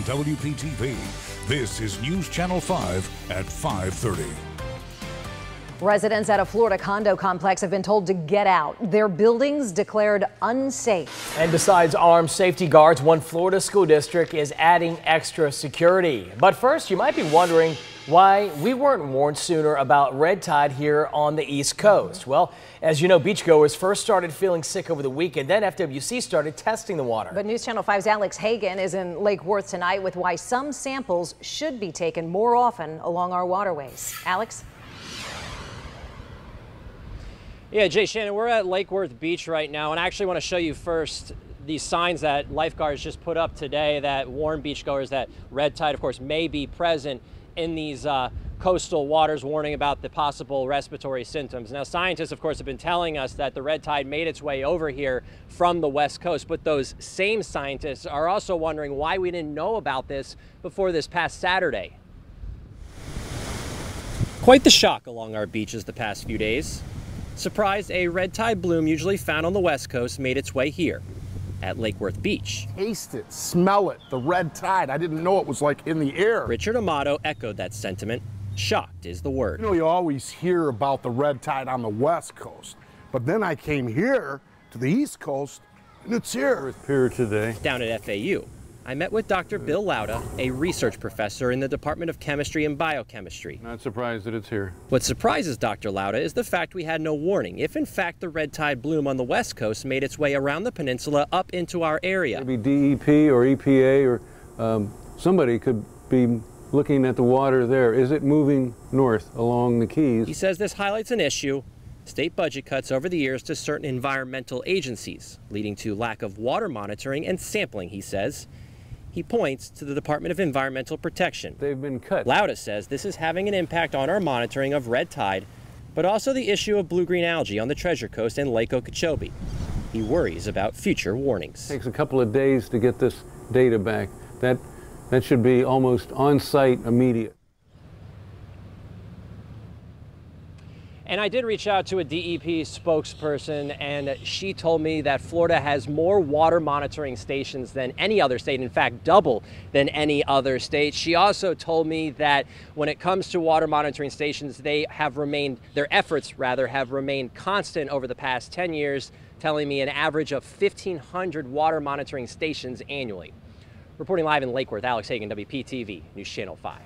WPTV. This is News Channel 5 at 5:30. Residents at a Florida condo complex have been told to get out. Their buildings declared unsafe. And besides armed safety guards, one Florida school district is adding extra security. But first, you might be wondering why we weren't warned sooner about red tide here on the East Coast. Well, as you know, beachgoers first started feeling sick over the weekend. Then FWC started testing the water. But News Channel 5's Alex Hagan is in Lake Worth tonight with why some samples should be taken more often along our waterways. Alex? Yeah, Jay Shannon, we're at Lake Worth Beach right now, and I actually want to show you first these signs that lifeguards just put up today that warn beachgoers that red tide, of course, may be present in these coastal waters, warning about the possible respiratory symptoms. Now, scientists, of course, have been telling us that the red tide made its way over here from the West Coast, but those same scientists are also wondering why we didn't know about this before this past Saturday. Quite the shock along our beaches the past few days. Surprised a red tide bloom usually found on the West Coast made its way here at Lake Worth Beach. Taste it, smell it, the red tide. I didn't know it was like in the air. Richard Amato echoed that sentiment. Shocked is the word. You know, you always hear about the red tide on the West Coast, but then I came here to the East Coast and it's here. It's here today. Down at FAU, I met with Dr. Bill Lauda, a research professor in the Department of Chemistry and Biochemistry. Not surprised that it's here. What surprises Dr. Lauda is the fact we had no warning if in fact the red tide bloom on the West Coast made its way around the peninsula up into our area. Maybe DEP or EPA or somebody could be looking at the water there. Is it moving north along the Keys? He says this highlights an issue: state budget cuts over the years to certain environmental agencies, leading to lack of water monitoring and sampling, he says. He points to the Department of Environmental Protection. They've been cut. Lauda says this is having an impact on our monitoring of red tide, but also the issue of blue-green algae on the Treasure Coast and Lake Okeechobee. He worries about future warnings. It takes a couple of days to get this data back. That should be almost on-site immediate. And I did reach out to a DEP spokesperson, and she told me that Florida has more water monitoring stations than any other state, in fact, double than any other state. She also told me that when it comes to water monitoring stations, their efforts have remained constant over the past 10 years, telling me an average of 1,500 water monitoring stations annually. Reporting live in Lake Worth, Alex Hagan, WPTV, News Channel 5.